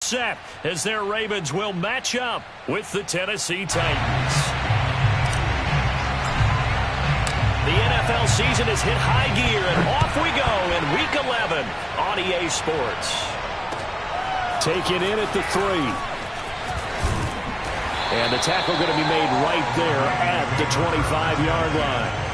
set as their Ravens will match up with the Tennessee Titans. The NFL season has hit high gear, and off we go in Week 11 on EA Sports. Taken in at the 3. And the tackle going to be made right there at the 25-yard line.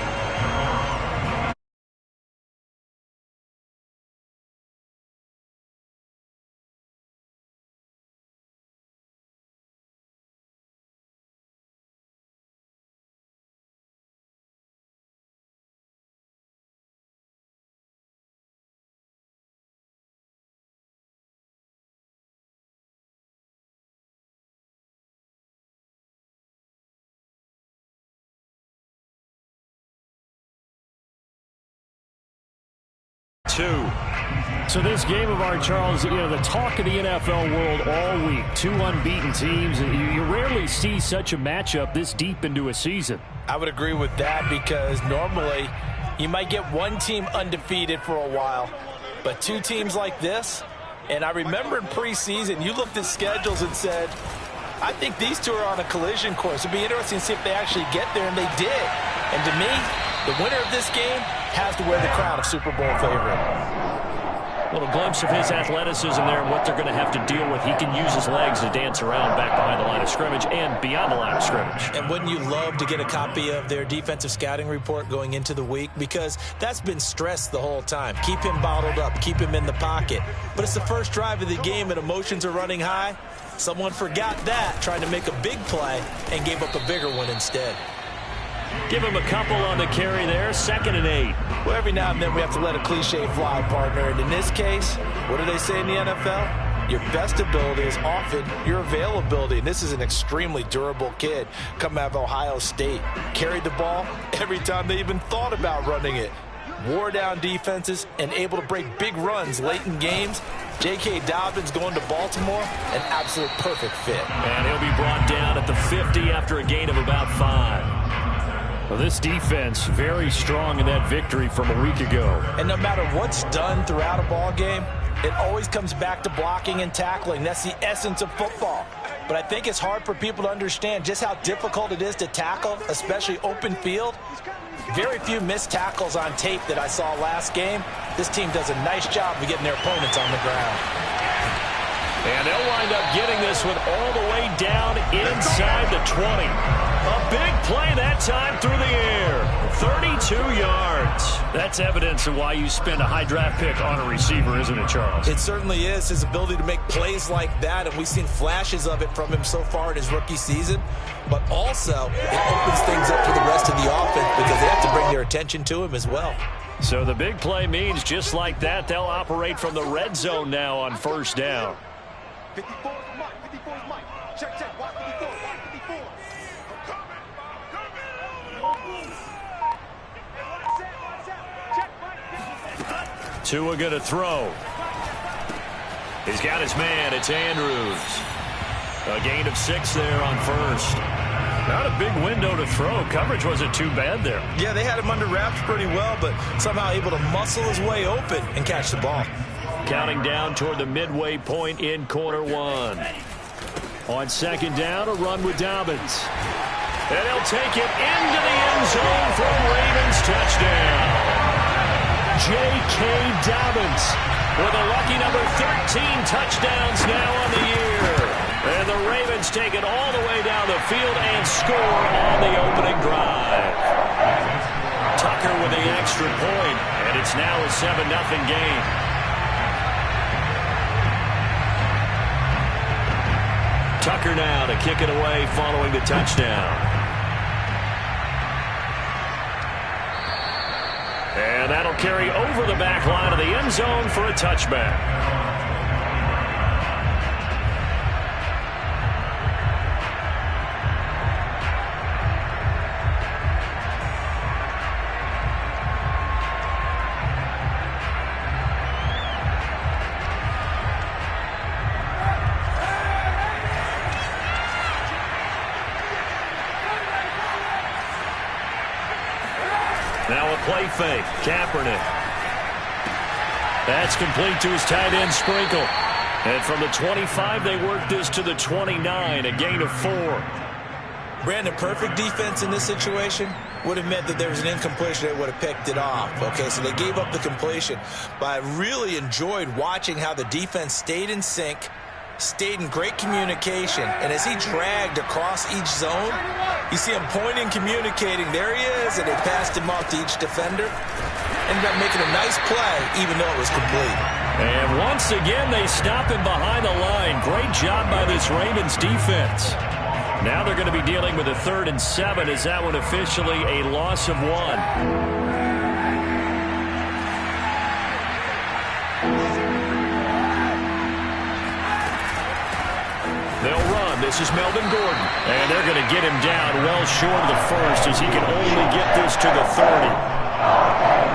So this game of ours, Charles, the talk of the NFL world all week. 2 unbeaten teams. You rarely see such a matchup this deep into a season. I would agree with that because normally you might get one team undefeated for a while, but 2 teams like this, and I remember in preseason you looked at schedules and said, I think these 2 are on a collision course. It'd be interesting to see if they actually get there, and they did. And to me, the winner of this game has to wear the crown of Super Bowl favorite. A little glimpse of his athleticism there and what they're going to have to deal with. He can use his legs to dance around back behind the line of scrimmage and beyond the line of scrimmage. And wouldn't you love to get a copy of their defensive scouting report going into the week? Because that's been stressed the whole time. Keep him bottled up. Keep him in the pocket. But it's the first drive of the game and emotions are running high. Someone forgot that, trying to make a big play, and gave up a bigger one instead. Give him a couple on the carry there, 2nd and 8. Well, every now and then we have to let a cliche fly, partner. And in this case, what do they say in the NFL? Your best ability is often your availability. And this is an extremely durable kid coming out of Ohio State. Carried the ball every time they even thought about running it. Wore down defenses and able to break big runs late in games. J.K. Dobbins going to Baltimore, an absolute perfect fit. And he'll be brought down at the 50 after a gain of about 5. Well, this defense very strong in that victory from a week ago. And no matter what's done throughout a ball game, it always comes back to blocking and tackling. That's the essence of football. But I think it's hard for people to understand just how difficult it is to tackle, especially open field. Very few missed tackles on tape that I saw last game. This team does a nice job of getting their opponents on the ground. And they'll wind up getting this one all the way down inside the 20. A big play that time through the air. 32 yards. That's evidence of why you spend a high draft pick on a receiver, isn't it, Charles? It certainly is. His ability to make plays like that, and we've seen flashes of it from him so far in his rookie season. But also, it opens things up for the rest of the offense because they have to bring their attention to him as well. So the big play means just like that, they'll operate from the red zone now on 1st down. 54 is Mike. 54 is Mike. Check. Watch 54. Watch 54. Tua going to throw. He's got his man. It's Andrews. A gain of 6 there on 1st. Not a big window to throw. Coverage wasn't too bad there. Yeah, they had him under wraps pretty well, but somehow able to muscle his way open and catch the ball. Counting down toward the midway point in quarter 1. On 2nd down, a run with Dobbins. And he'll take it into the end zone for a Ravens touchdown. J.K. Dobbins with a lucky number 13 touchdowns now on the year. And the Ravens take it all the way down the field and score on the opening drive. Tucker with the extra point, and it's now a 7-0 game. Tucker now to kick it away following the touchdown. And that'll carry over the back line of the end zone for a touchback. Now a play fake. Kaepernick. That's complete to his tight end, Sprinkle. And from the 25, they work this to the 29, a gain of 4. Brandon, perfect defense in this situation would have meant that there was an incompletion. They would have picked it off. Okay, so they gave up the completion. But I really enjoyed watching how the defense stayed in sync, stayed in great communication, and as he dragged across each zone, you see him pointing, communicating. There he is, and they passed him off to each defender. Ended up making a nice play, even though it was complete. And once again, they stop him behind the line. Great job by this Ravens defense. Now they're going to be dealing with a 3rd and 7. Is that one officially a loss of 1? They'll run. This is Melvin Gordon. And they're going to get him down well short of the first as he can only get this to the 30.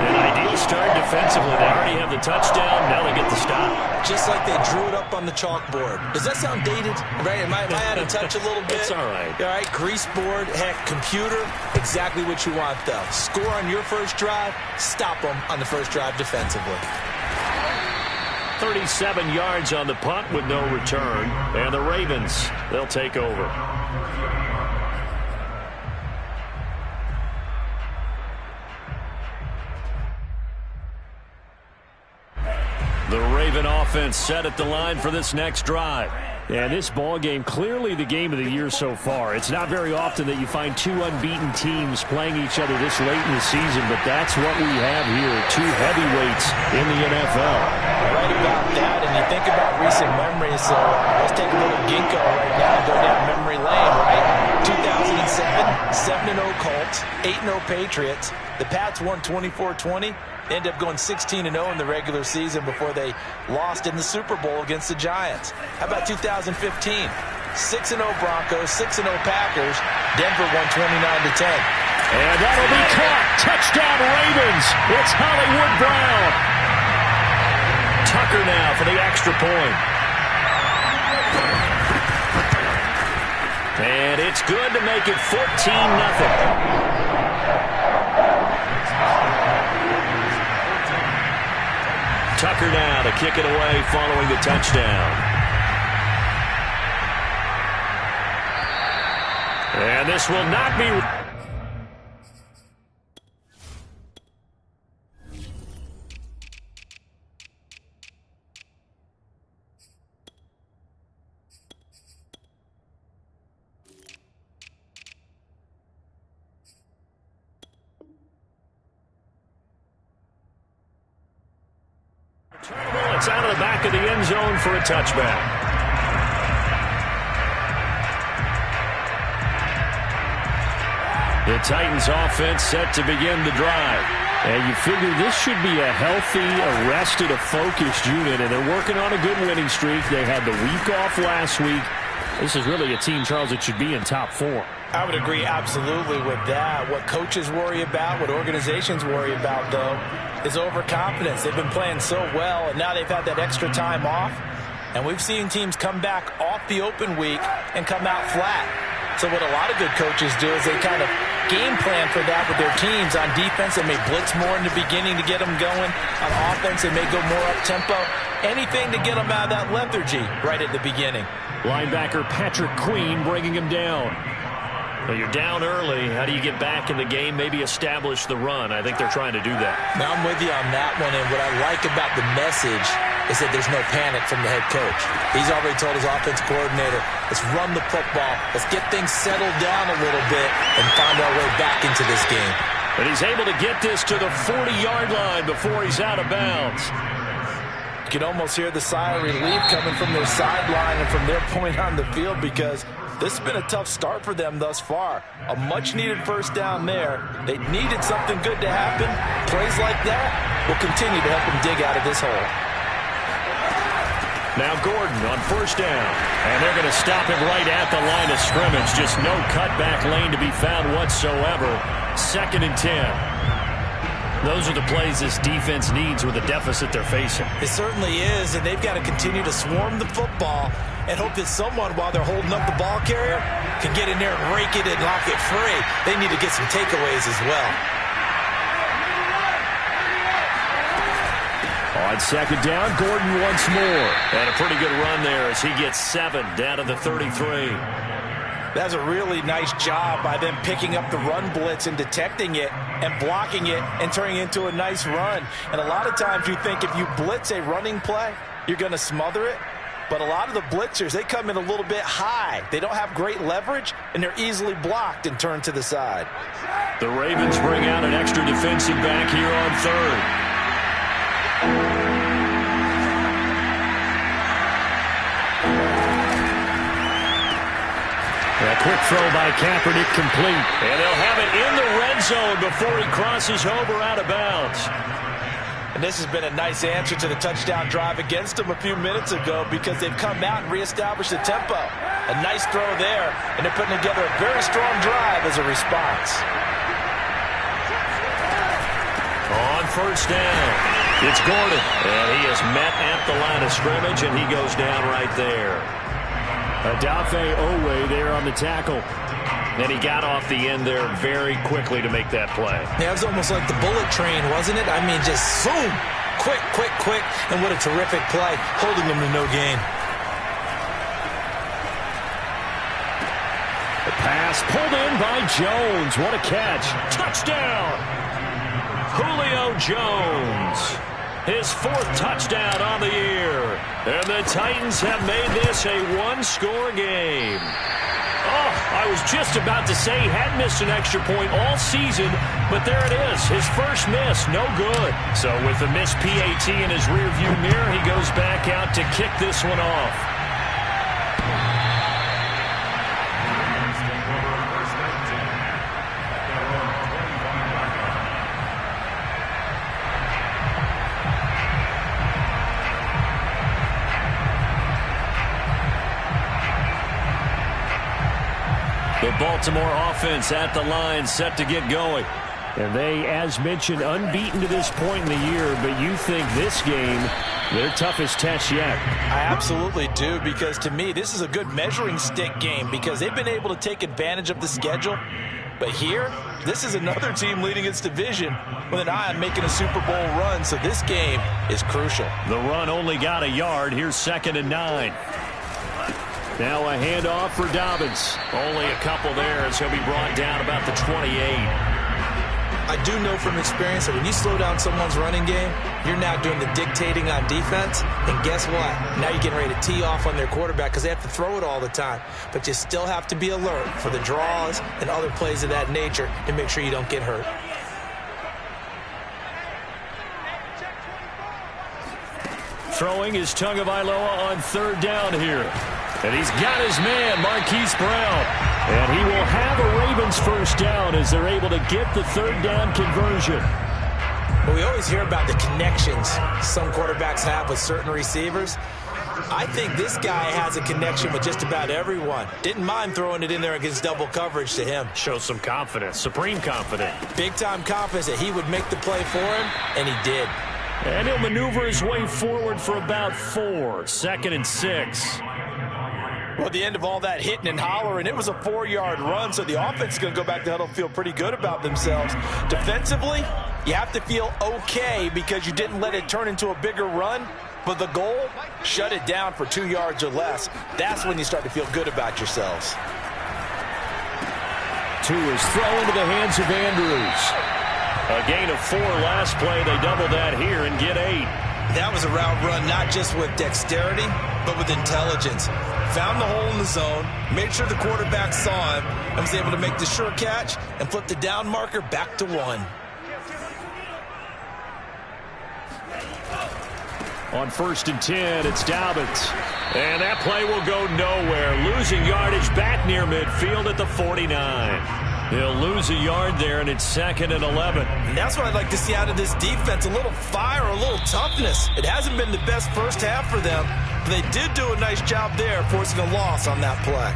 An ideal start defensively. They already have the touchdown. Now they get the stop. Just like they drew it up on the chalkboard. Does that sound dated? Right? Am I out of touch a little bit? It's all right. All right, grease board, heck, computer, exactly what you want, though. Score on your first drive, stop them on the first drive defensively. 37 yards on the punt with no return. And the Ravens, they'll take over. The Raven offense set at the line for this next drive. And this ball game, clearly the game of the year so far. It's not very often that you find 2 unbeaten teams playing each other this late in the season, but that's what we have here, 2 heavyweights in the NFL. Right about that, and you think about recent memories, so let's take a little ginkgo right now and go down memory lane, right? 2007, 7-0 Colts, 8-0 Patriots. The Pats won 24-20. Ended up going 16-0 in the regular season before they lost in the Super Bowl against the Giants. How about 2015? 6-0 Broncos, 6-0 Packers. Denver won 29-10. And that'll be caught. Touchdown Ravens. It's Hollywood Brown. Tucker now for the extra point. And it's good to make it 14-0. Tucker now to kick it away following the touchdown. And this will not be... It's out of the back of the end zone for a touchback. The Titans offense set to begin the drive. And you figure this should be a healthy, arrested, a focused unit, and they're working on a good winning streak. They had the week off last week. This is really a team, Charles, that should be in top 4. I would agree absolutely with that. What coaches worry about, what organizations worry about, though, is overconfidence. They've been playing so well, and now they've had that extra time off. And we've seen teams come back off the open week and come out flat. So what a lot of good coaches do is they kind of game plan for that with their teams. On defense, they may blitz more in the beginning to get them going. On offense, they may go more up-tempo. Anything to get them out of that lethargy right at the beginning. Linebacker Patrick Queen bringing him down. Well, you're down early. How do you get back in the game? Maybe establish the run. I think they're trying to do that. Now, I'm with you on that one, and what I like about the message is that there's no panic from the head coach. He's already told his offensive coordinator, let's run the football, let's get things settled down a little bit and find our way back into this game. But he's able to get this to the 40-yard line before he's out of bounds. You can almost hear the sigh of relief coming from their sideline and from their point on the field, because this has been a tough start for them thus far. A much-needed first down there. They needed something good to happen. Plays like that will continue to help them dig out of this hole. Now Gordon on first down. And they're going to stop him right at the line of scrimmage. Just no cutback lane to be found whatsoever. 2nd and 10. Those are the plays this defense needs with the deficit they're facing. It certainly is, and they've got to continue to swarm the football and hope that someone, while they're holding up the ball carrier, can get in there and rake it and knock it free. They need to get some takeaways as well. On On second down, Gordon once more. And a pretty good run there as he gets 7 down to the 33. That's a really nice job by them picking up the run blitz and detecting it and blocking it and turning it into a nice run. And a lot of times you think if you blitz a running play, you're going to smother it. But a lot of the blitzers, they come in a little bit high. They don't have great leverage, and they're easily blocked and turned to the side. The Ravens bring out an extra defensive back here on third. A quick throw by Kaepernick complete. And they'll have it in the red zone before he crosses over out of bounds. And this has been a nice answer to the touchdown drive against them a few minutes ago because they've come out and reestablished the tempo. A nice throw there, and they're putting together a very strong drive as a response. On first down, it's Gordon. And he is met at the line of scrimmage, and he goes down right there. Adafe Owe there on the tackle. And he got off the end there very quickly to make that play. Yeah, it was almost like the bullet train, wasn't it? I mean, just zoom. Quick, quick, quick. And what a terrific play, holding them to no gain. The pass pulled in by Jones. What a catch. Touchdown! Julio Jones. His 4th touchdown on the year. And the Titans have made this a one-score game. Oh, I was just about to say he hadn't missed an extra point all season, but there it is. His first miss, no good. So with the missed PAT in his rearview mirror, he goes back out to kick this one off. The Baltimore offense at the line, set to get going. And they, as mentioned, unbeaten to this point in the year, but you think this game, their toughest test yet. I absolutely do, because to me, this is a good measuring stick game because they've been able to take advantage of the schedule. But here, this is another team leading its division with an eye on making a Super Bowl run, so this game is crucial. The run only got a yard. Here's 2nd and 9. Now a handoff for Dobbins. Only a couple there as he'll be brought down about the 28. I do know from experience that when you slow down someone's running game, you're now doing the dictating on defense. And guess what? Now you're getting ready to tee off on their quarterback because they have to throw it all the time. But you still have to be alert for the draws and other plays of that nature to make sure you don't get hurt. Throwing is Tagovailoa on 3rd down here. And he's got his man, Marquise Brown. And he will have a Ravens first down as they're able to get the 3rd down conversion. Well, we always hear about the connections some quarterbacks have with certain receivers. I think this guy has a connection with just about everyone. Didn't mind throwing it in there against double coverage to him. Shows some confidence, supreme confidence. Big-time confidence that he would make the play for him, and he did. And he'll maneuver his way forward for about 4. 2nd and 6. Well, at the end of all that hitting and hollering, it was a 4-yard run, so the offense is going to go back to huddle, feel pretty good about themselves. Defensively, you have to feel okay because you didn't let it turn into a bigger run, but the goal, shut it down for 2 yards or less. That's when you start to feel good about yourselves. 2 is thrown to the hands of Andrews. A gain of 4 last play. They double that here and get 8. That was a route run not just with dexterity, but with intelligence. Found the hole in the zone, made sure the quarterback saw him, and was able to make the sure catch and flip the down marker back to 1. On 1st and 10, it's Dobbins. And that play will go nowhere. Losing yardage back near midfield at the 49. He'll lose a yard there, and it's 2nd and 11. And that's what I'd like to see out of this defense, a little fire, a little toughness. It hasn't been the best first half for them, but they did do a nice job there, forcing a loss on that play.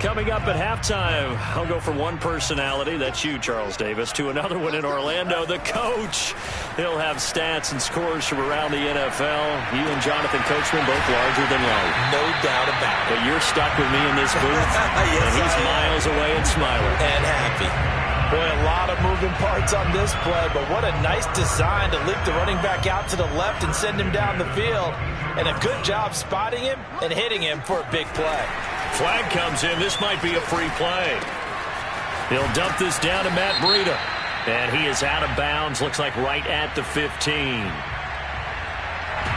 Coming up at halftime, I'll go from one personality, that's you, Charles Davis, to another one in Orlando, the coach. He'll have stats and scores from around the NFL. You and Jonathan Coachman both larger than life. No doubt about it. But you're stuck with me in this booth, Yes, and he's miles away and smiling. And happy. Boy, a lot of moving parts on this play, but what a nice design to leap the running back out to the left and send him down the field. And a good job spotting him and hitting him for a big play. Flag comes in. This might be a free play. He'll dump this down to Matt Breida. And he is out of bounds. Looks like right at the 15.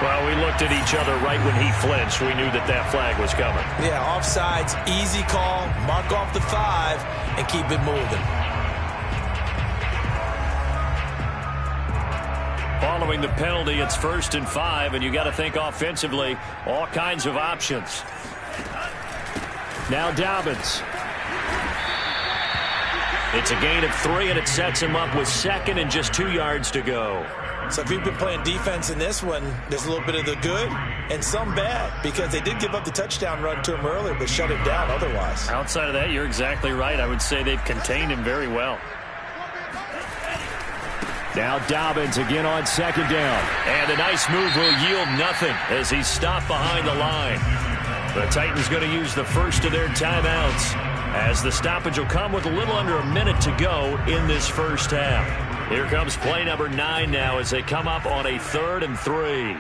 Well, we looked at each other right when he flinched. We knew that that flag was coming. Yeah, offsides, easy call. Mark off the 5 and keep it moving. Following the penalty, it's 1st and 5, and you got to think offensively, all kinds of options. Now Dobbins. It's a gain of 3, and it sets him up with 2nd and just 2 yards to go. So if you've been playing defense in this one, there's a little bit of the good and some bad, because they did give up the touchdown run to him earlier, but shut him down otherwise. Outside of that, you're exactly right. I would say they've contained him very well. Now Dobbins again on 2nd down. And a nice move will yield nothing as he's stopped behind the line. The Titans going to use the first of their timeouts, as the stoppage will come with a little under a minute to go in this first half. Here comes play number 9 now as they come up on a 3rd and 3.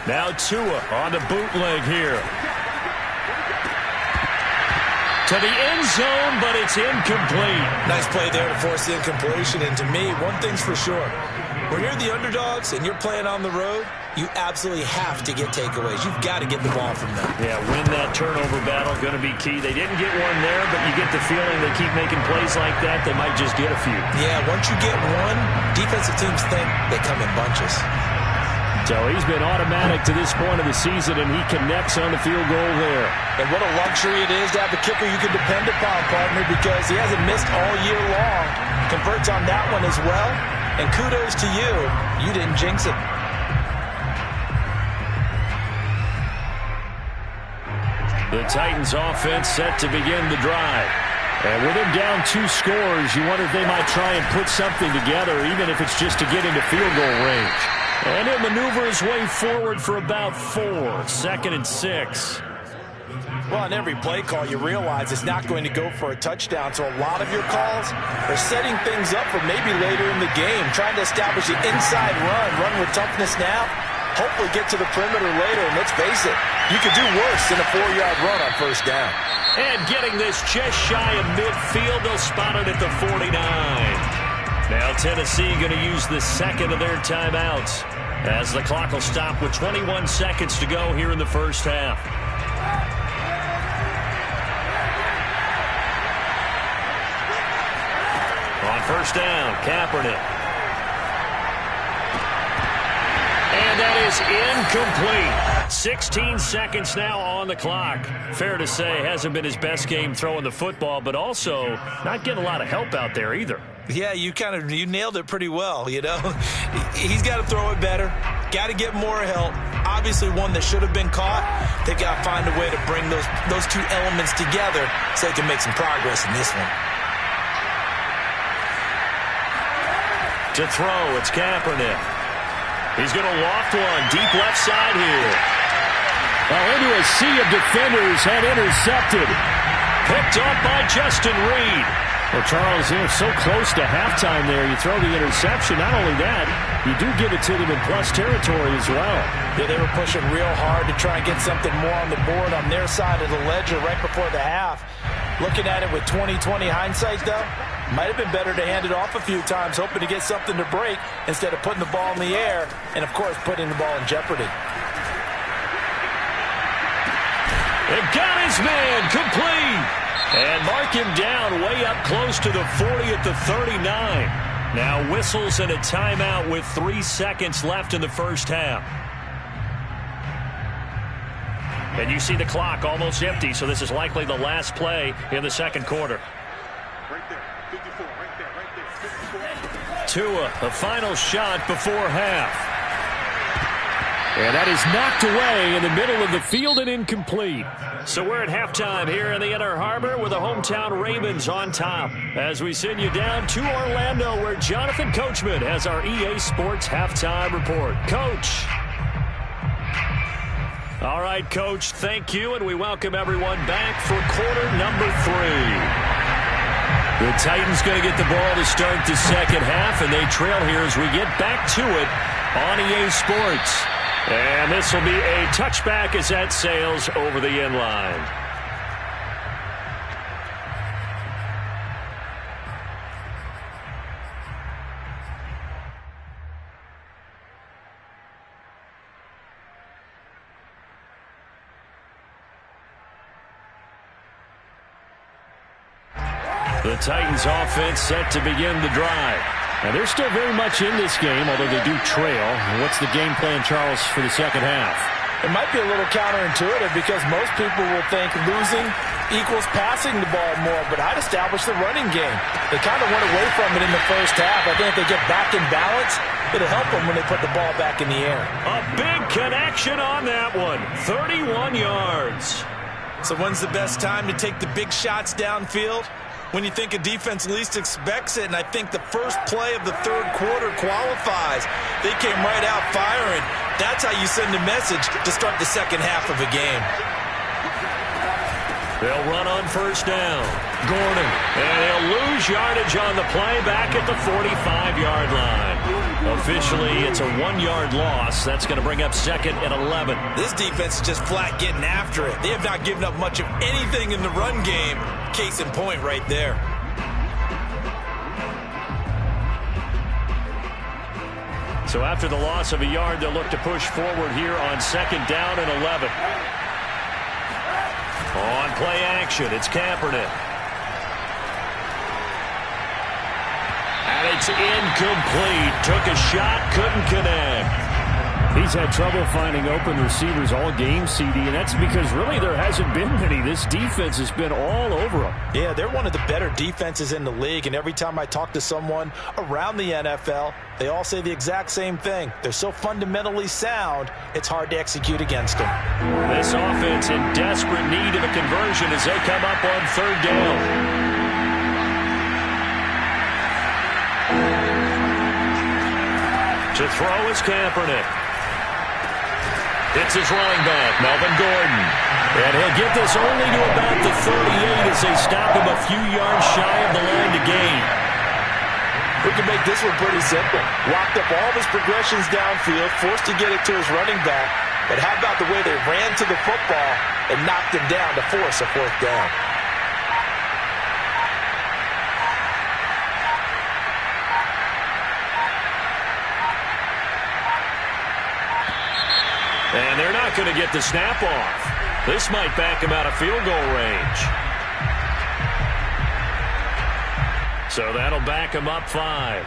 Now Tua on the bootleg here. To the end zone, but it's incomplete. Nice play there to force the incompletion. And to me, one thing's for sure. When you're the underdogs and you're playing on the road, you absolutely have to get takeaways. You've got to get the ball from them. Yeah, win that turnover battle, going to be key. They didn't get one there, but you get the feeling they keep making plays like that, they might just get a few. Yeah, once you get one, defensive teams think they come in bunches. So he's been automatic to this point of the season, and he connects on the field goal there. And what a luxury it is to have a kicker you can depend upon, partner, because he hasn't missed all year long. Converts on that one as well. And kudos to you. You didn't jinx it. The Titans offense set to begin the drive. And with him down 2 scores, you wonder if they might try and put something together, even if it's just to get into field goal range. And he'll maneuver his way forward for about 4. 2nd and 6. Well, on every play call, you realize it's not going to go for a touchdown. So a lot of your calls are setting things up for maybe later in the game, trying to establish the inside run with toughness now, hopefully get to the perimeter later. And let's face it, you could do worse than a 4-yard run on 1st down. And getting this just shy of midfield, they'll spot it at the 49. Now Tennessee going to use the 2nd of their timeouts, as the clock will stop with 21 seconds to go here in the first half. On 1st down, Kaepernick. And that is incomplete. 16 seconds now on the clock. Fair to say, hasn't been his best game throwing the football, but also not getting a lot of help out there either. Yeah, you nailed it pretty well, you know. He's got to throw it better. Got to get more help. Obviously one that should have been caught. They got to find a way to bring those 2 elements together so they can make some progress in this one. To throw, it's Kaepernick. He's going to loft one deep left side here. Well, into a sea of defenders, and intercepted. Picked up by Justin Reed. Well, Charles, so close to halftime there. You throw the interception. Not only that, you do give it to them in plus territory as well. Yeah, they were pushing real hard to try and get something more on the board on their side of the ledger right before the half. Looking at it with 20/20 hindsight, though, might have been better to hand it off a few times, hoping to get something to break instead of putting the ball in the air and, of course, putting the ball in jeopardy. It got his man complete. And mark him down way up close to the 40 at the 39. Now whistles and a timeout with 3 seconds left in the first half. And you see the clock almost empty, so this is likely the last play in the second quarter. Right there, 54, right there, 54. Tua, a final shot before half. And that is knocked away in the middle of the field and incomplete. So we're at halftime here in the Inner Harbor with the hometown Ravens on top, as we send you down to Orlando, where Jonathan Coachman has our EA Sports halftime report. Coach. All right, Coach, thank you, and we welcome everyone back for quarter number 3. The Titans going to get the ball to start the second half, and they trail here as we get back to it on EA Sports. And this will be a touchback as that sails over the end line. The Titans offense set to begin the drive. And they're still very much in this game, although they do trail. What's the game plan, Charles, for the second half? It might be a little counterintuitive because most people will think losing equals passing the ball more, but I'd establish the running game. They kind of went away from it in the first half. I think if they get back in balance, it'll help them when they put the ball back in the air. A big connection on that one. 31 yards. So when's the best time to take the big shots downfield? When you think a defense least expects it, and I think the first play of the third quarter qualifies. They came right out firing. That's how you send a message to start the second half of a game. They'll run on first down. Gordon. And he'll lose yardage on the play back at the 45-yard line. Officially, it's a 1-yard loss. That's going to bring up second and 11. This defense is just flat getting after it. They have not given up much of anything in the run game. Case in point right there. So after the loss of a yard, they'll look to push forward here on second down and 11. On play action, it's Kaepernick. And it's incomplete. Took a shot, couldn't connect. He's had trouble finding open receivers all game, CD, and that's because really there hasn't been many. This defense has been all over them. Yeah, they're one of the better defenses in the league, and every time I talk to someone around the NFL, they all say the exact same thing. They're so fundamentally sound, it's hard to execute against them. This offense in desperate need of a conversion as they come up on third down. To throw is Kaepernick. It's his running back, Melvin Gordon. And he'll get this only to about the 38 as they stop him a few yards shy of the line to gain. We can make this one pretty simple. Locked up all of his progressions downfield, forced to get it to his running back. But how about the way they ran to the football and knocked him down to force a fourth down? And they're not going to get the snap off. This might back him out of field goal range. So that'll back him up 5.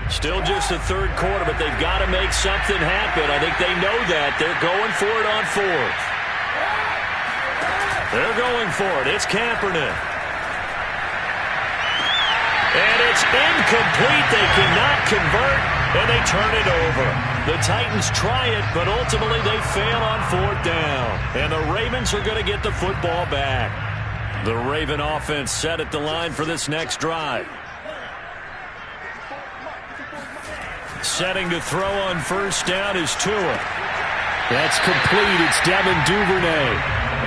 Still just the third quarter, but they've got to make something happen. I think they know that. They're going for it on fourth. They're going for it. It's Kaepernick. And it's incomplete. They cannot convert, and they turn it over. The Titans try it, but ultimately they fail on fourth down. And the Ravens are going to get the football back. The Raven offense set at the line for this next drive. Setting to throw on first down is Tua. That's complete. It's Devin Duvernay.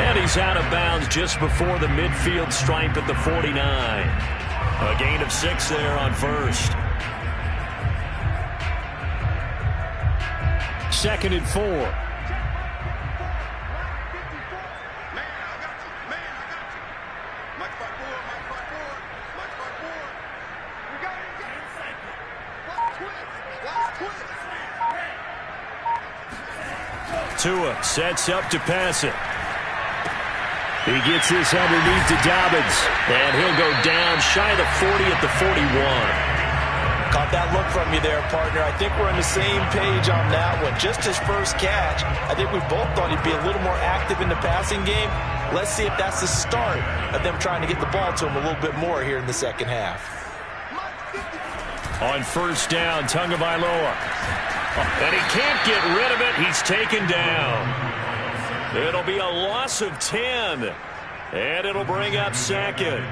And he's out of bounds just before the midfield stripe at the 49. A gain of 6 there on first. Second and 4. Tua sets up to pass it. He gets this underneath to Dobbins. And he'll go down shy of the 40 at the 41. Caught that look from you there, partner. I think we're on the same page on that one. Just his first catch, I think we both thought he'd be a little more active in the passing game. Let's see if that's the start of them trying to get the ball to him a little bit more here in the second half. On first down, Tagovailoa. And he can't get rid of it. He's taken down. It'll be a loss of 10. And it'll bring up second.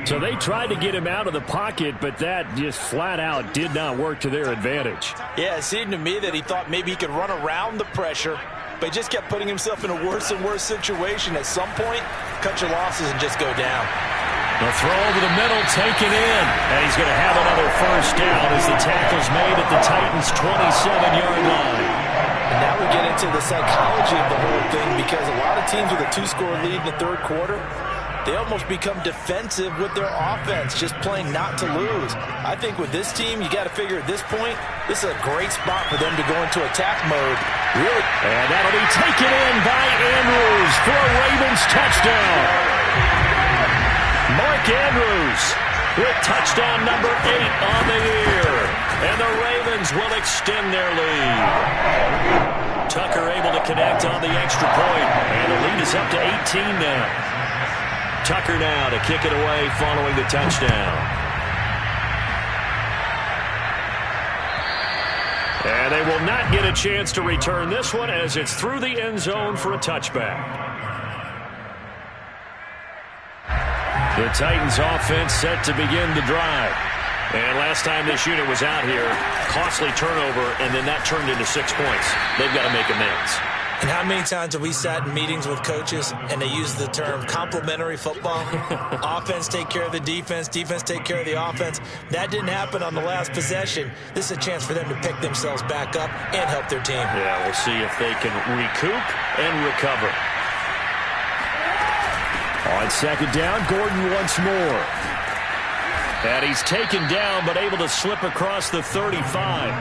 So they tried to get him out of the pocket, but that just flat out did not work to their advantage. Yeah, it seemed to me that he thought maybe he could run around the pressure, but he just kept putting himself in a worse and worse situation. At some point, cut your losses and just go down. The throw over the middle, taken in. And he's going to have another first down as the tackle's made at the Titans' 27-yard line. And now we get into the psychology of the whole thing, because a lot of teams with a 2-score lead in the third quarter, they almost become defensive with their offense, just playing not to lose. I think with this team, you got to figure at this point, this is a great spot for them to go into attack mode. Really. And that'll be taken in by Andrews for a Ravens touchdown. Mark Andrews with touchdown number 8 on the year. And the Ravens will extend their lead. Tucker able to connect on the extra point. And the lead is up to 18 now. Tucker now to kick it away following the touchdown. And they will not get a chance to return this one as it's through the end zone for a touchback. The Titans offense set to begin the drive. And last time this unit was out here, costly turnover, and then that turned into 6 points. They've got to make amends. And how many times have we sat in meetings with coaches and they use the term complementary football? Offense take care of the defense, defense take care of the offense. That didn't happen on the last possession. This is a chance for them to pick themselves back up and help their team. Yeah, we'll see if they can recoup and recover. On second down, Gordon once more. And he's taken down but able to slip across the 35.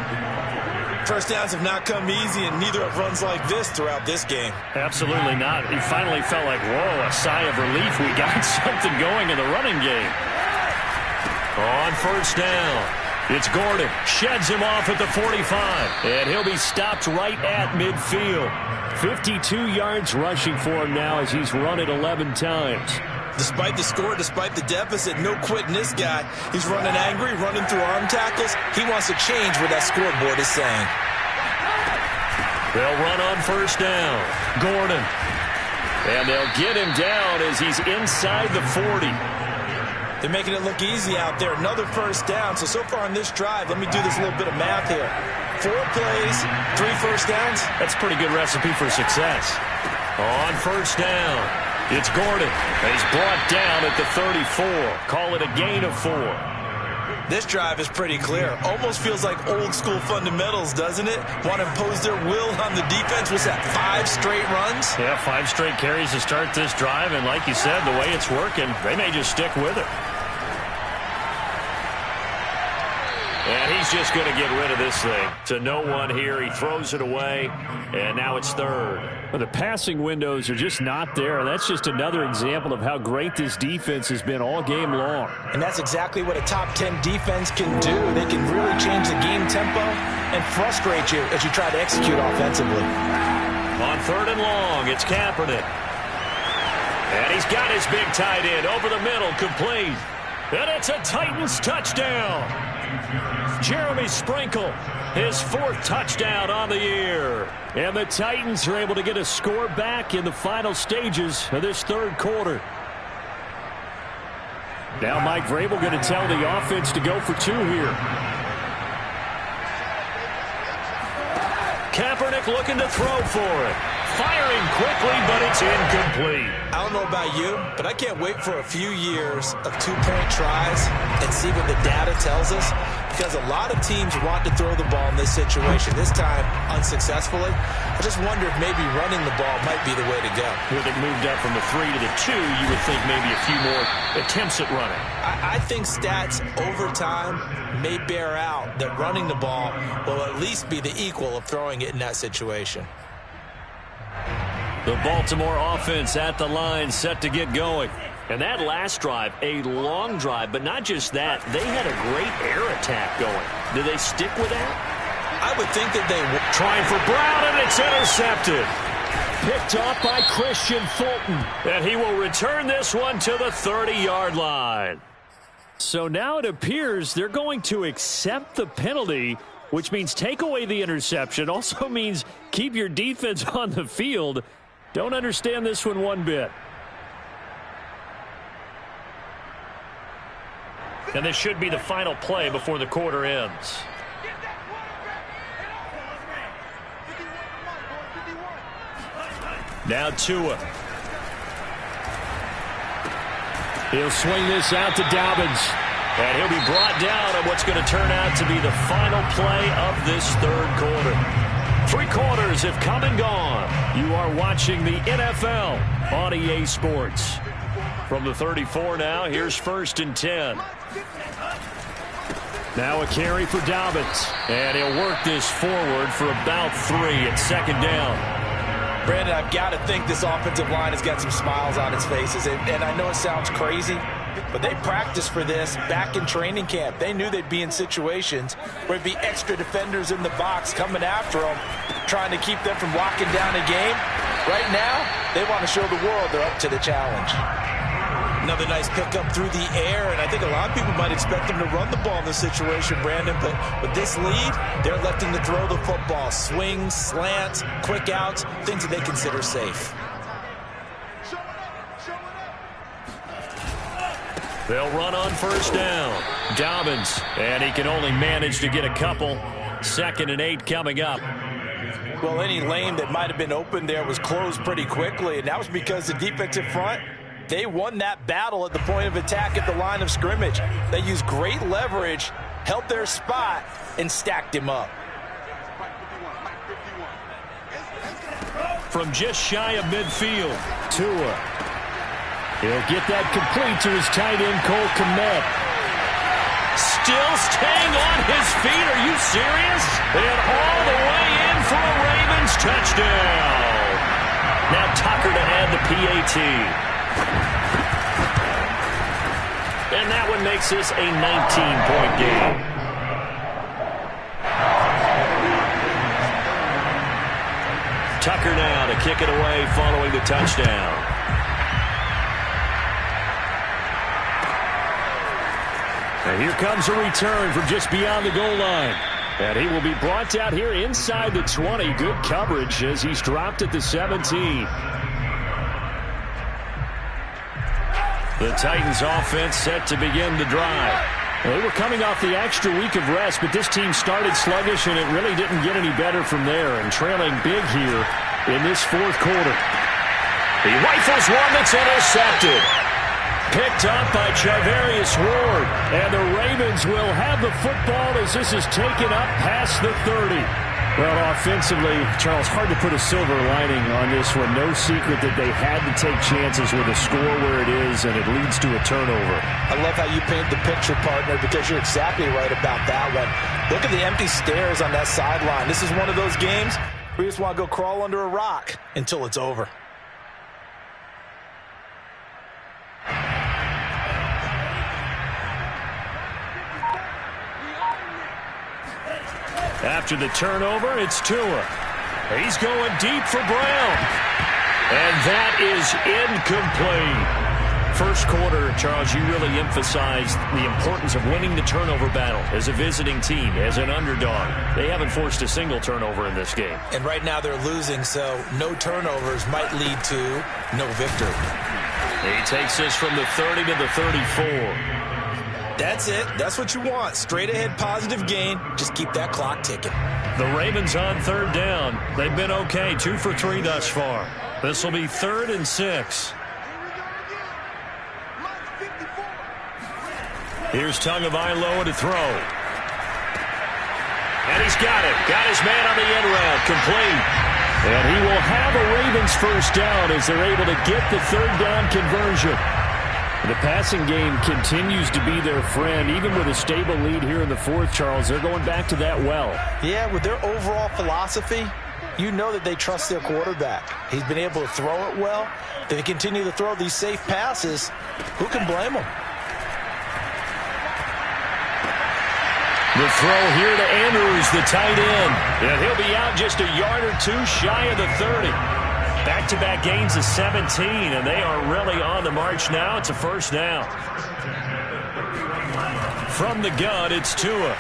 First downs have not come easy, and neither have runs like this throughout this game. Absolutely not. He finally felt like, whoa, a sigh of relief. We got something going in the running game. On first down, it's Gordon. Sheds him off at the 45. And he'll be stopped right at midfield. 52 yards rushing for him now as he's run it 11 times. Despite the score, despite the deficit, no quitting this guy. He's running angry, running through arm tackles. He wants to change what that scoreboard is saying. They'll run on first down. Gordon. And they'll get him down as he's inside the 40. They're making it look easy out there. Another first down. So far on this drive, let me do this little bit of math here. 4 plays, 3 first downs. That's a pretty good recipe for success. On first down, it's Gordon. He's brought down at the 34. Call it a gain of 4. This drive is pretty clear. Almost feels like old school fundamentals, doesn't it? Want to impose their will on the defense. What's that, 5 straight runs? Yeah, 5 straight carries to start this drive. And like you said, the way it's working, they may just stick with it. And he's just going to get rid of this thing. To no one here. He throws it away. And now it's third. Well, the passing windows are just not there. That's just another example of how great this defense has been all game long. And that's exactly what a top 10 defense can do. They can really change the game tempo and frustrate you as you try to execute offensively. On third and long, it's Kaepernick. And he's got his big tight end over the middle, complete. And it's a Titans touchdown. Jeremy Sprinkle, his 4th touchdown on the year. And the Titans are able to get a score back in the final stages of this third quarter. Now Mike Vrabel going to tell the offense to go for 2 here. Kaepernick looking to throw for it. Firing quickly, but it's incomplete. I don't know about you, but I can't wait for a few years of 2-point tries and see what the data tells us, because a lot of teams want to throw the ball in this situation. This time, unsuccessfully. I just wonder if maybe running the ball might be the way to go. With it moved up from the 3 to the 2, you would think maybe a few more attempts at running. I think stats over time may bear out that running the ball will at least be the equal of throwing it in that situation. The Baltimore offense at the line, set to get going. And that last drive, a long drive, but not just that. They had a great air attack going. Do they stick with that? I would think that they would. Trying for Brown, and it's intercepted. Picked off by Christian Fulton. And he will return this one to the 30-yard line. So now it appears they're going to accept the penalty, which means take away the interception. Also means keep your defense on the field. Don't understand this one bit. And this should be the final play before the quarter ends. Now Tua. He'll swing this out to Dobbins. And he'll be brought down on what's going to turn out to be the final play of this third quarter. 3 quarters have come and gone. You are watching the NFL on EA Sports. From the 34 now, here's 1st and 10. Now a carry for Dobbins. And he'll work this forward for about 3 at 2nd down. Brandon, I've got to think this offensive line has got some smiles on its faces. And I know it sounds crazy, but they practiced for this back in training camp. They knew they'd be in situations where there'd be extra defenders in the box coming after them, trying to keep them from locking down a game. Right now, they want to show the world they're up to the challenge. Another nice pickup through the air, and I think a lot of people might expect them to run the ball in this situation, Brandon, but with this lead, they're electing to throw the football. Swings, slants, quick outs, things that they consider safe. They'll run on 1st down. Dobbins, and he can only manage to get a couple. 2nd and 8 coming up. Well, any lane that might have been open there was closed pretty quickly, and that was because the defensive front, they won that battle at the point of attack at the line of scrimmage. They used great leverage, held their spot, and stacked him up. From just shy of midfield, Tua. He'll get that complete to his tight end, Cole Kmet. Still staying on his feet. Are you serious? And all the way in for a Ravens touchdown. Now Tucker to add the PAT. And that one makes this a 19-point game. Tucker now to kick it away following the touchdown. And here comes a return from just beyond the goal line. And he will be brought down here inside the 20. Good coverage as he's dropped at the 17. The Titans offense set to begin the drive. Well, they were coming off the extra week of rest, but this team started sluggish, and it really didn't get any better from there. And trailing big here in this 4th quarter. He rifles one that's intercepted. Picked up by Charvarius Ward. And the Ravens will have the football as this is taken up past the 30. Well, offensively, Charles, hard to put a silver lining on this one. No secret that they had to take chances with a score where it is, and it leads to a turnover. I love how you paint the picture, partner, because you're exactly right about that one. Look at the empty stairs on that sideline. This is one of those games where you just want to go crawl under a rock until it's over. After the turnover, it's Tua. He's going deep for Brown. And that is incomplete. First quarter, Charles, you really emphasized the importance of winning the turnover battle as a visiting team, as an underdog. They haven't forced a single turnover in this game. And right now they're losing, so no turnovers might lead to no victory. He takes this from the 30 to the 34. That's it. That's what you want. Straight ahead positive gain. Just keep that clock ticking. The Ravens on 3rd down. They've been okay. 2 for 3 thus far. This will be 3rd and 6. Here's Tagovailoa to throw. And he's got it. Got his man on the end route. Complete. And he will have a Ravens 1st down as they're able to get the 3rd down conversion. The passing game continues to be their friend. Even with a stable lead here in the 4th, Charles, they're going back to that well. Yeah, with their overall philosophy, you know that they trust their quarterback. He's been able to throw it well. They continue to throw these safe passes. Who can blame them? The throw here to Andrews, the tight end. And he'll be out just a yard or 2 shy of the 30. Back-to-back gains of 17, and they are really on the march now. It's a 1st down. From the gun, it's Tua.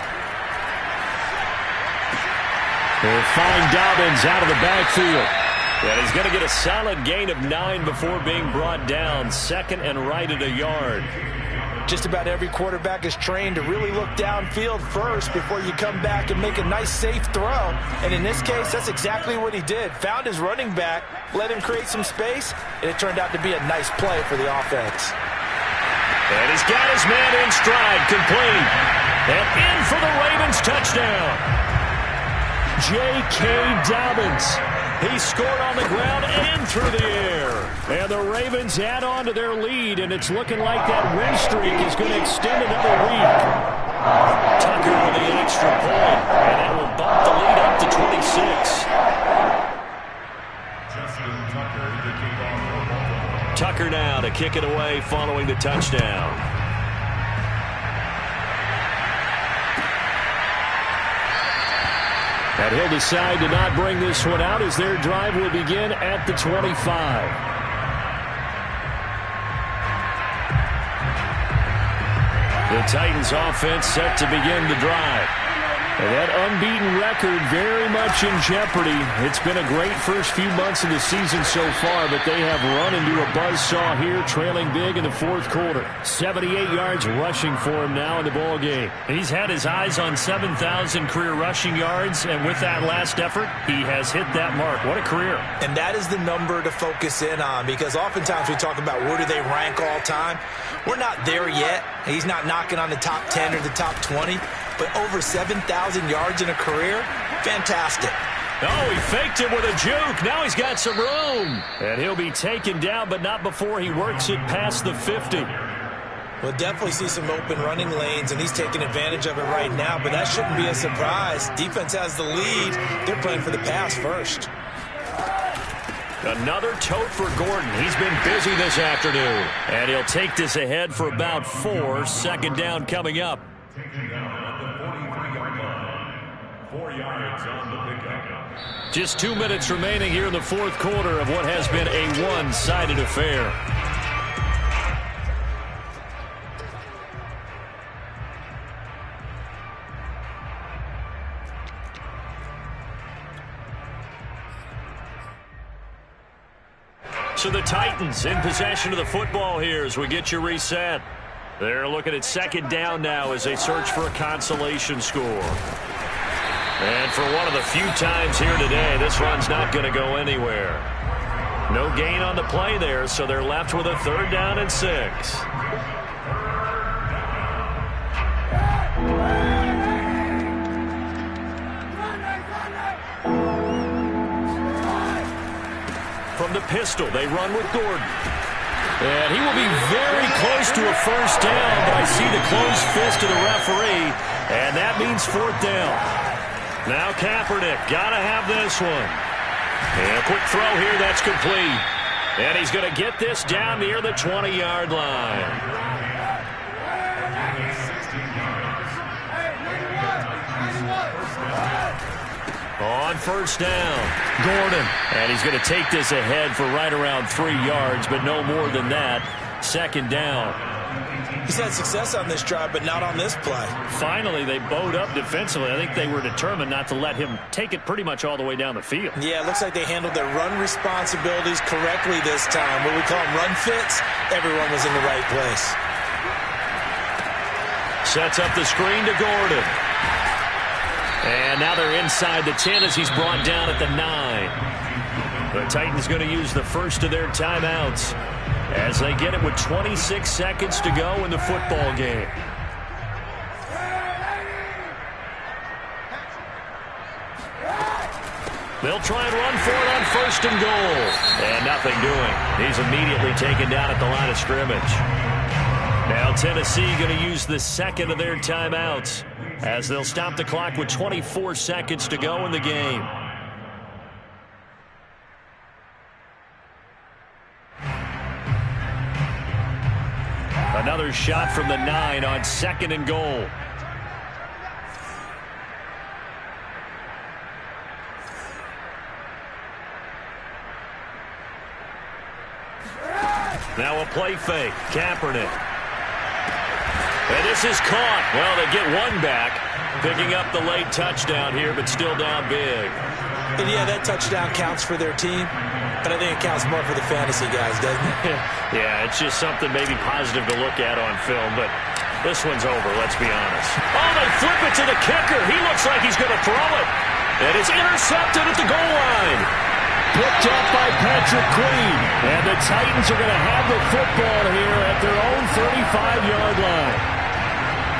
They'll find Dobbins out of the backfield. And he's going to get a solid gain of 9 before being brought down. Second and right at a yard. Just about every quarterback is trained to really look downfield first before you come back and make a nice, safe throw. And in this case, that's exactly what he did. Found his running back, let him create some space, and it turned out to be a nice play for the offense. And he's got his man in stride, complete. And in for the Ravens touchdown. J.K. Dobbins. He scored on the ground and through the air. And the Ravens add on to their lead, and it's looking like that win streak is going to extend another week. Tucker with the extra point, and that will bump the lead up to 26. Tucker now to kick it away following the touchdown. And he'll decide to not bring this one out as their drive will begin at the 25. The Titans offense set to begin the drive. And that unbeaten record very much in jeopardy. It's been a great first few months of the season so far, but they have run into a buzzsaw here, trailing big in the fourth quarter. 78 yards rushing for him now in the ball game. He's had his eyes on 7,000 career rushing yards, and with that last effort, he has hit that mark. What a career. And that is the number to focus in on, because oftentimes we talk about where do they rank all time. We're not there yet. He's not knocking on the top 10 or the top 20. But over 7,000 yards in a career, fantastic. Oh, he faked it with a juke. Now he's got some room. And he'll be taken down, but not before he works it past the 50. We'll definitely see some open running lanes, and he's taking advantage of it right now, but that shouldn't be a surprise. Defense has the lead. They're playing for the pass first. Another tote for Gordon. He's been busy this afternoon. And he'll take this ahead for about 4. Second down coming up. Just 2 minutes remaining here in the fourth quarter of what has been a one-sided affair. So the Titans in possession of the football here as we get you reset. They're looking at second down now as they search for a consolation score. And for one of the few times here today, this run's not going to go anywhere. No gain on the play there, so they're left with a 3rd down and 6. From the pistol, they run with Gordon. And he will be very close to a first down, but I see the closed fist of the referee, and that means 4th down. Now Kaepernick, got to have this one. And a quick throw here, that's complete. And he's going to get this down near the 20-yard line. On first down, Gordon. And he's going to take this ahead for right around 3 yards, but no more than that. Second down. He's had success on this drive, but not on this play. Finally, they bowed up defensively. I think they were determined not to let him take it pretty much all the way down the field. Yeah, it looks like they handled their run responsibilities correctly this time. What we call them run fits, everyone was in the right place. Sets up the screen to Gordon. And now they're inside the 10 as he's brought down at the 9. The Titans going to use the first of their timeouts as they get it with 26 seconds to go in the football game. They'll try and run for it on 1st and goal. And nothing doing. He's immediately taken down at the line of scrimmage. Now Tennessee going to use the second of their timeouts as they'll stop the clock with 24 seconds to go in the game. Another shot from the 9 on 2nd and goal. Now a play fake. Kaepernick. And this is caught. Well, they get one back, picking up the late touchdown here, but still down big. And yeah, that touchdown counts for their team, but I think it counts more for the fantasy guys, doesn't it? Yeah, it's just something maybe positive to look at on film, but this one's over, let's be honest. Oh, they flip it to the kicker. He looks like he's going to throw it. And it's intercepted at the goal line. Picked up by Patrick Queen. And the Titans are going to have the football here at their own 35-yard line.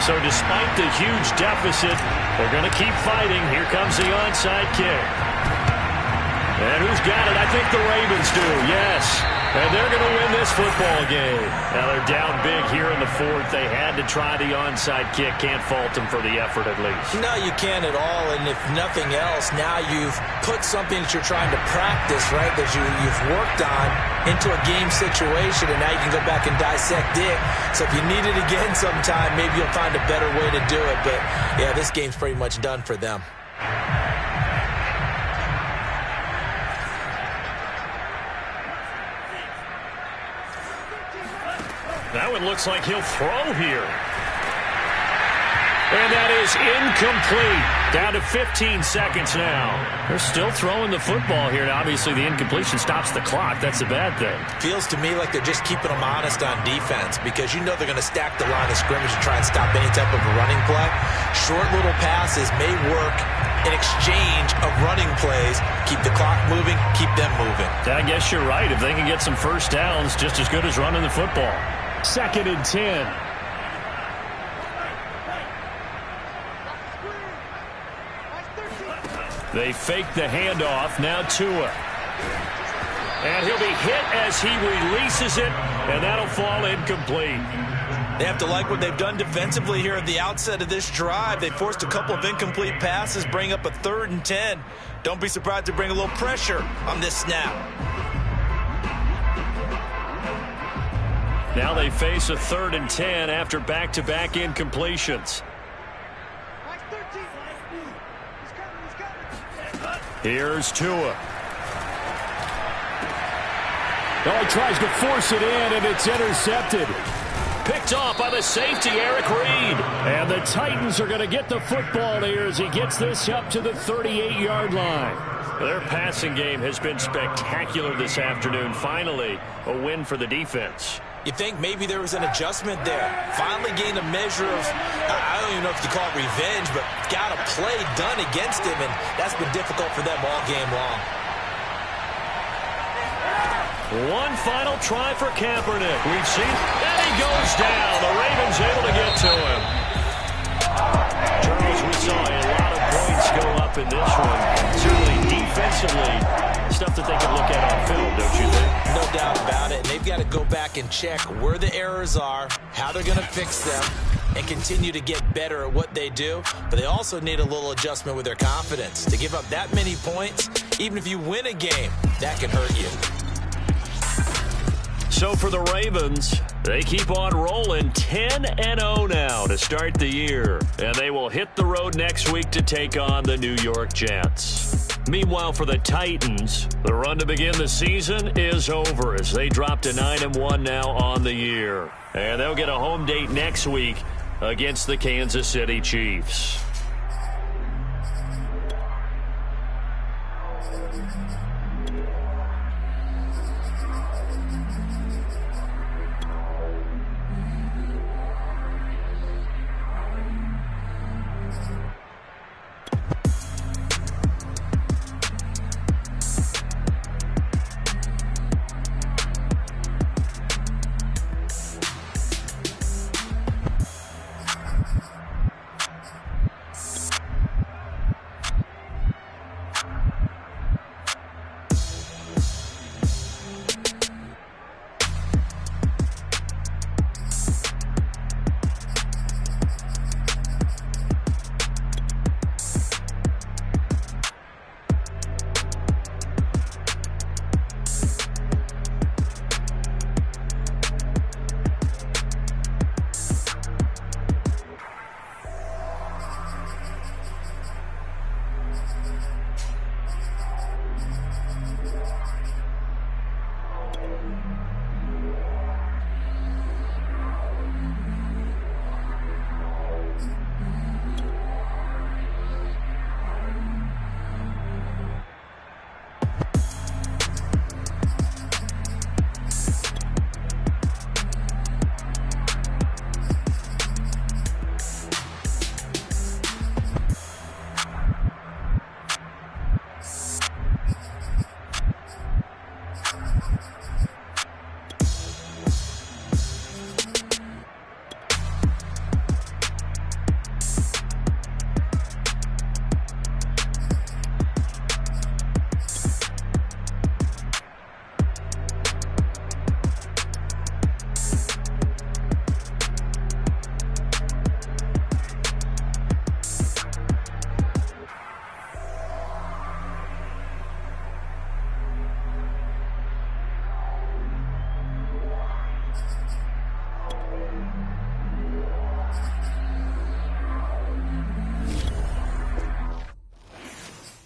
So despite the huge deficit, they're going to keep fighting. Here comes the onside kick. And who's got it? I think the Ravens do, yes. And they're going to win this football game. Now they're down big here in the fourth. They had to try the onside kick. Can't fault them for the effort at least. No, you can't at all. And if nothing else, now you've put something that you're trying to practice, right, that you've worked on into a game situation, and now you can go back and dissect it. So if you need it again sometime, maybe you'll find a better way to do it. But, yeah, this game's pretty much done for them. That one looks like he'll throw here. And that is incomplete. Down to 15 seconds now. They're still throwing the football here. Now, obviously, the incompletion stops the clock. That's a bad thing. Feels to me like they're just keeping them honest on defense because you know they're going to stack the line of scrimmage and try and stop any type of a running play. Short little passes may work in exchange of running plays. Keep the clock moving, keep them moving. I guess you're right. If they can get some first downs, just as good as running the football. 2nd and 10. They fake the handoff. Now Tua. And he'll be hit as he releases it, and that'll fall incomplete. They have to like what they've done defensively here at the outset of this drive. They forced a couple of incomplete passes, bring up a 3rd and 10. Don't be surprised to bring a little pressure on this snap. Now they face a 3rd and 10 after back-to-back incompletions. Here's Tua. Oh, he tries to force it in, and it's intercepted. Picked off by the safety, Eric Reed. And the Titans are going to get the football here as he gets this up to the 38-yard line. Their passing game has been spectacular this afternoon. Finally, a win for the defense. You think maybe there was an adjustment there. Finally gained a measure of, I don't even know if you call it revenge, but got a play done against him, and that's been difficult for them all game long. One final try for Kaepernick. We've seen, and he goes down. The Ravens able to get to him. Charles, we saw a lot of points go up in this one. Certainly defensively, stuff that they can look at on film, don't you think? No doubt about it. And they've got to go back and check where the errors are, how they're going to fix them, and continue to get better at what they do. But they also need a little adjustment with their confidence. To give up that many points, even if you win a game, that can hurt you. So for the Ravens, they keep on rolling 10-0 now to start the year. And they will hit the road next week to take on the New York Jets. Meanwhile, for the Titans, the run to begin the season is over as they drop to 9-1 now on the year. And they'll get a home date next week against the Kansas City Chiefs.